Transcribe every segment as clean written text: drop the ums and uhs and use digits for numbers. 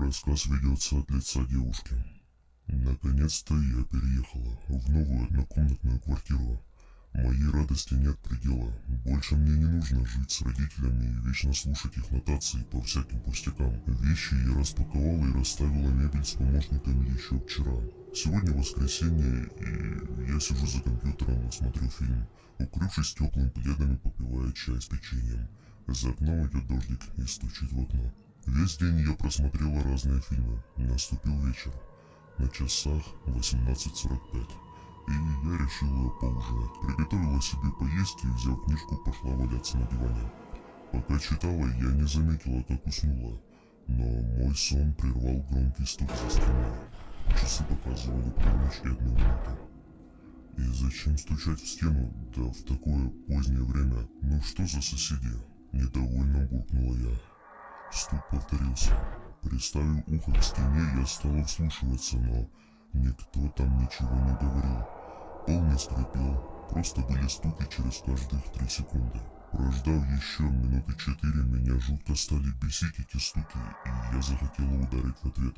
Рассказ ведется от лица девушки. Наконец-то я переехала в новую однокомнатную квартиру. Моей радости нет предела. Больше мне не нужно жить с родителями и вечно слушать их нотации по всяким пустякам. Вещи я распаковала и расставила мебель с помощниками еще вчера. Сегодня воскресенье, и я сижу за компьютером и смотрю фильм, укрывшись теплым пледом и попивая чай с печеньем. За окном идет дождик и стучит в окно. Весь день я просмотрела разные фильмы. Наступил вечер. На часах 18:45. И я решила поужинать. Приготовила себе поесть и, взяв книжку, пошла валяться на диване. Пока читала, я не заметила, как уснула. Но мой сон прервал громкий стук за стеной. Часы показывали 1:01. И зачем стучать в стену, да в такое позднее время? Ну что за соседи? Недовольно буркнула я. Стук повторился. Приставив ухо к стене, я стала вслушиваться, но никто там ничего не говорил. Пол не скрипел, просто были стуки через каждых 3 секунды. Прождав еще минуты 4, меня жутко стали бесить эти стуки, и я захотела ударить в ответ.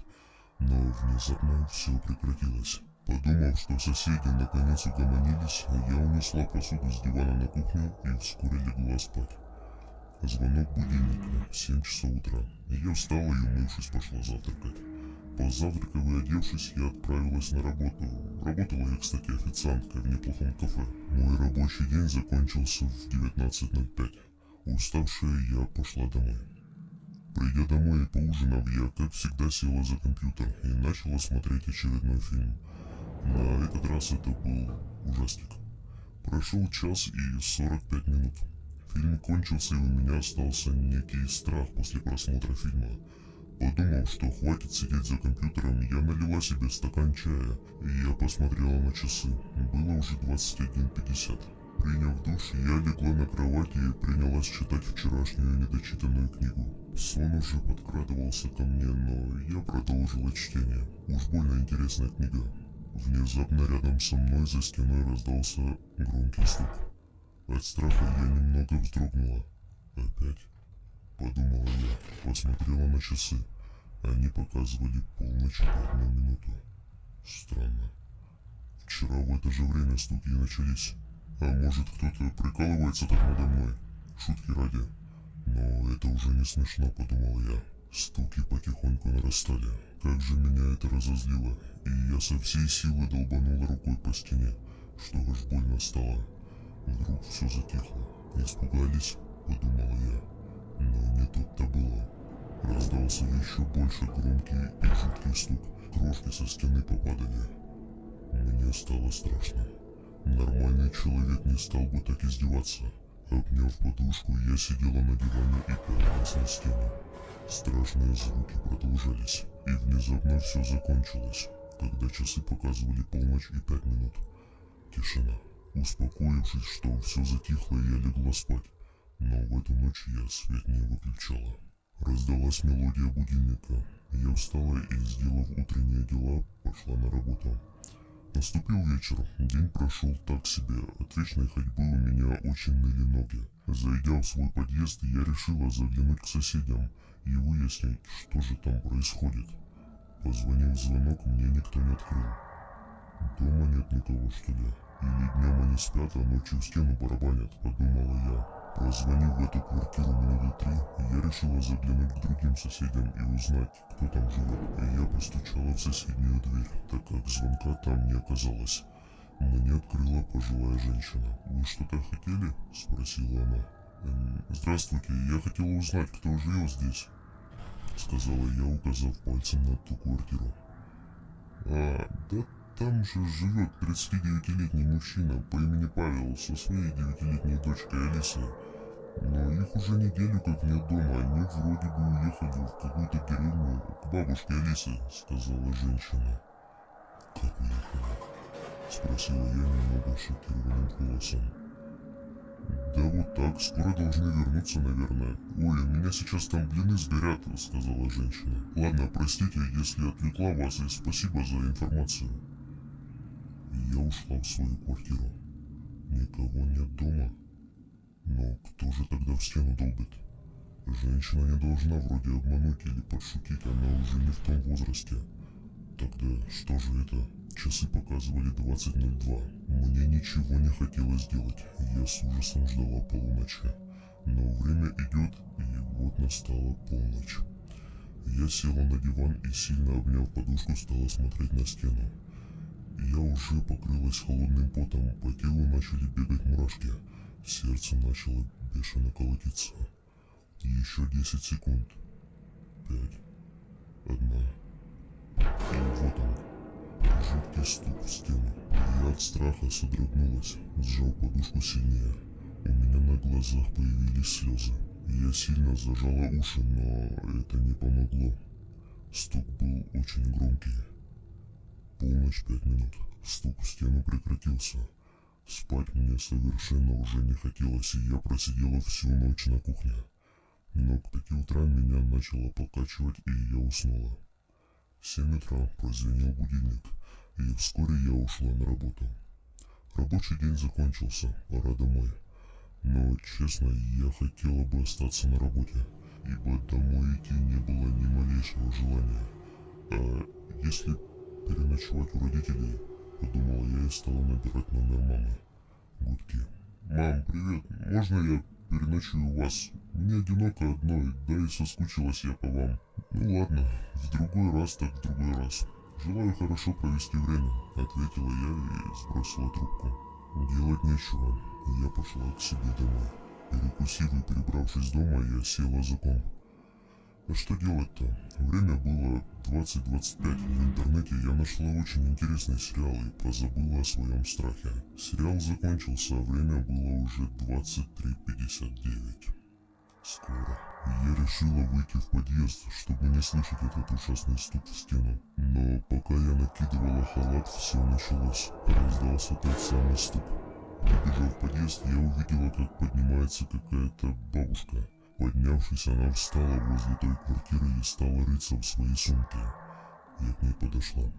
Но внезапно все прекратилось. Подумав, что соседи наконец угомонились, я унесла посуду с дивана на кухню и вскоре легла спать. Звонок будильника, 7 часов утра. Я встала и, умывшись, пошла завтракать. Позавтракав и одевшись, я отправилась на работу. Работала я, кстати, официанткой в неплохом кафе. Мой рабочий день закончился в 19:05. Уставшая, я пошла домой. Придя домой и поужинав, я, как всегда, села за компьютер и начала смотреть очередной фильм. На этот раз это был ужастик. Прошел час и 45 минут. Фильм кончился, и у меня остался некий страх после просмотра фильма. Подумав, что хватит сидеть за компьютером, я налила себе стакан чая, и я посмотрела на часы. Было уже 21:50. Приняв душ, я легла на кровати и принялась читать вчерашнюю недочитанную книгу. Сон уже подкрадывался ко мне, но я продолжила чтение. Уж больно интересная книга. Внезапно рядом со мной за стеной раздался громкий стук. От страха я немного вздрогнула. Опять? Подумала я, посмотрела на часы. Они показывали 1:01. Странно. Вчера в это же время стуки начались. А может, кто-то прикалывается так надо мной? Шутки ради. Но это уже не смешно, подумал я. Стуки потихоньку нарастали. Как же меня это разозлило. И я со всей силы долбанула рукой по стене, что аж больно стало. Вдруг все затихло. Испугались, подумал я. Но не тут-то было. Раздался еще больше громкий и жуткий стук. Крошки со стены попадали. Мне стало страшно. Нормальный человек не стал бы так издеваться. Обняв подушку, я сидела на диване и пялилась на стену. Страшные звуки продолжались, и внезапно все закончилось, когда часы показывали 1:05. Тишина. Успокоившись, что все затихло, я легла спать. Но в эту ночь я свет не выключала. Раздалась мелодия будильника. Я встала и, сделав утренние дела, пошла на работу. Наступил вечер. День прошел так себе. От вечной ходьбы у меня очень ныли ноги. Зайдя в свой подъезд, я решила заглянуть к соседям и выяснить, что же там происходит. Позвонив в звонок, мне никто не открыл. Дома нет никого, что ли? Или днем они спят, а ночью в стену барабанят, подумала я. Прозвонив в эту квартиру минуты 3, я решила заглянуть к другим соседям и узнать, кто там живет. И я постучала в соседнюю дверь, так как звонка там не оказалось. Мне открыла пожилая женщина. «Вы что-то хотели?» – спросила она. «Здравствуйте, я хотела узнать, кто живет здесь», – сказала я, указав пальцем на ту квартиру. Да там же живет 39-летний мужчина по имени Павел со своей 9-летней дочкой Алисой. Но их уже неделю как нет дома, они вроде бы уехали в какую-то деревню к бабушке Алисы», — сказала женщина. «Как уехали?» — спросила я немного шокированным голосом. «Да вот так, скоро должны вернуться, наверное. Ой, у меня сейчас там блины сгорят», — сказала женщина. «Ладно, простите, если отвлекла вас, и спасибо за информацию». И я ушла в свою квартиру. Никого нет дома. Но кто же тогда в стену долбит? Женщина не должна вроде обмануть или подшутить, она уже не в том возрасте. Тогда что же это? Часы показывали 20:02. Мне ничего не хотелось делать. Я с ужасом ждала полуночи. Но время идет, и вот настала полночь. Я села на диван и, сильно обняв подушку, стала смотреть на стену. Я уже покрылась холодным потом, по телу начали бегать мурашки. Сердце начало бешено колотиться. Еще 10 секунд. 5. 1. И вот он. Жуткий стук в стену. Я от страха содрогнулась, сжал подушку сильнее. У меня на глазах появились слезы. Я сильно зажала уши, но это не помогло. Стук был очень громкий. Полночь 5 минут. Стук в стену прекратился. Спать мне совершенно уже не хотелось, и я просидела всю ночь на кухне. Но к 5 утра меня начало покачивать, и я уснула. В 7 утра прозвенел будильник, и вскоре я ушла на работу. Рабочий день закончился, пора домой. Но, честно, я хотела бы остаться на работе, ибо домой идти не было ни малейшего желания. А если переночевать у родителей, подумала я и стала набирать номер мамы. Гудки. «Мам, привет, можно я переночую у вас? Мне одиноко одной, да и соскучилась я по вам». «Ну ладно, в другой раз так в другой раз. Желаю хорошо провести время», — ответила я и сбросила трубку. Делать нечего, я пошла к себе домой. Перекусив и прибравшись дома, я села за комп. А что делать-то? Время было 20:25. В интернете я нашла очень интересный сериал и позабыла о своем страхе. Сериал закончился, а время было уже 23:59. Скоро. Я решила выйти в подъезд, чтобы не слышать этот ужасный стук в стену. Но пока я накидывала халат, все началось. Раздался тот самый стук. Прибежав в подъезд, я увидела, как поднимается какая-то бабушка. Поднявшись, она встала возле той квартиры и стала рыться в своей сумке. Я к ней подошла.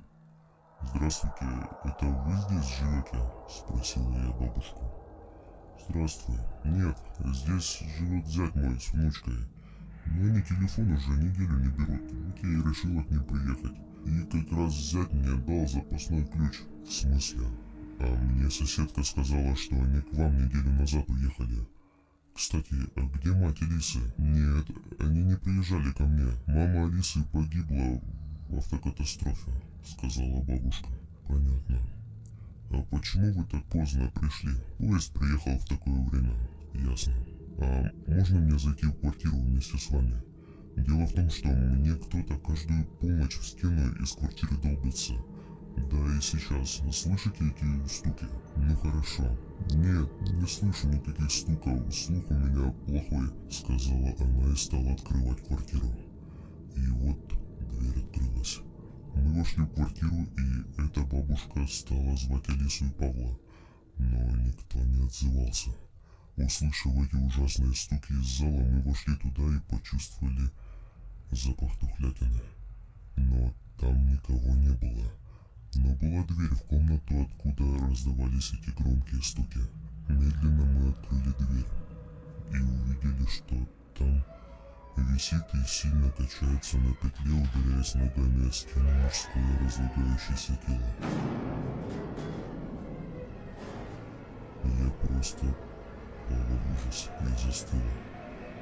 «Здравствуйте, это вы здесь живете?» – спросила я бабушку. «Здравствуй. Нет, здесь живет зять мой с внучкой. Но они телефон уже неделю не берут. Вот я и решила к ним приехать. И как раз зять мне дал запасной ключ». «В смысле? А мне соседка сказала, что они к вам неделю назад уехали. Кстати, а где мать Алисы?» «Нет, они не приезжали ко мне. Мама Алисы погибла в автокатастрофе», — сказала бабушка. «Понятно. А почему вы так поздно пришли? Поезд приехал в такое время». «Ясно. А можно мне зайти в квартиру вместе с вами? Дело в том, что мне кто-то каждую полночь в стену из квартиры долбится. Да и сейчас. Слышите эти стуки?» «Ну хорошо». «Нет, не слышу никаких стуков. Слух у меня плохой», — сказала она и стала открывать квартиру. И вот дверь открылась. Мы вошли в квартиру, и эта бабушка стала звать Алису и Павла, но никто не отзывался. Услышав эти ужасные стуки из зала, мы вошли туда и почувствовали запах тухлятины. Но там никого не было. Но была дверь в комнату, откуда раздавались эти громкие стуки. Медленно мы открыли дверь и увидели, что там висит и сильно качается на петле, ударяясь ногами о стену мужское разлагающееся тело. Я просто впала в ужас и застыла,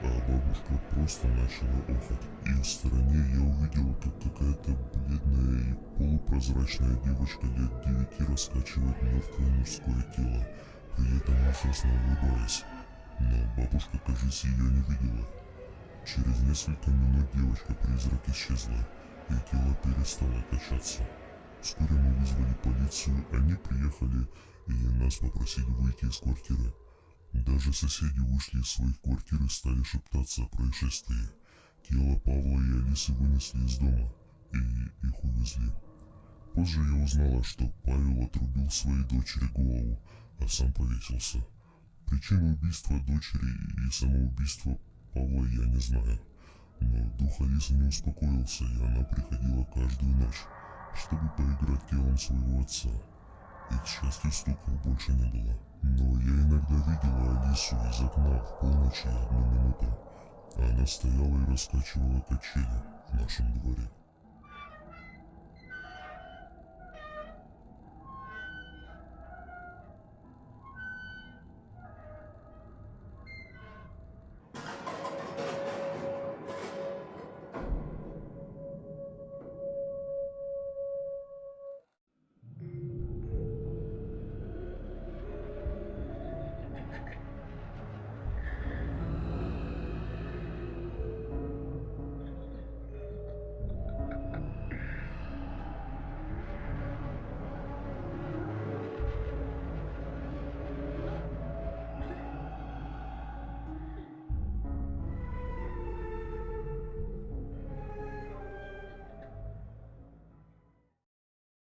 а бабушка просто начала охать. И в стороне я увидел, как какая-то бледная и полупрозрачная девочка лет 9 раскачивает мертвое мужское тело, при этом ужасно улыбаясь. Но бабушка, кажется, ее не видела. Через несколько минут девочка-призрак исчезла, и тело перестало качаться. Вскоре мы вызвали полицию, они приехали и нас попросили выйти из квартиры. Даже соседи вышли из своих квартир и стали шептаться о происшествии. Тело Павла и Алисы вынесли из дома, и их увезли. Позже я узнала, что Павел отрубил своей дочери голову, а сам повесился. Причину убийства дочери и самоубийства Павла я не знаю, но дух Алисы не успокоился, и она приходила каждую ночь, чтобы поиграть телом своего отца. И, к счастью, стуков больше не было. Но я иногда видела Алису из окна в полночь и 1 минуту. Она стояла и раскачивала качели в нашем дворе.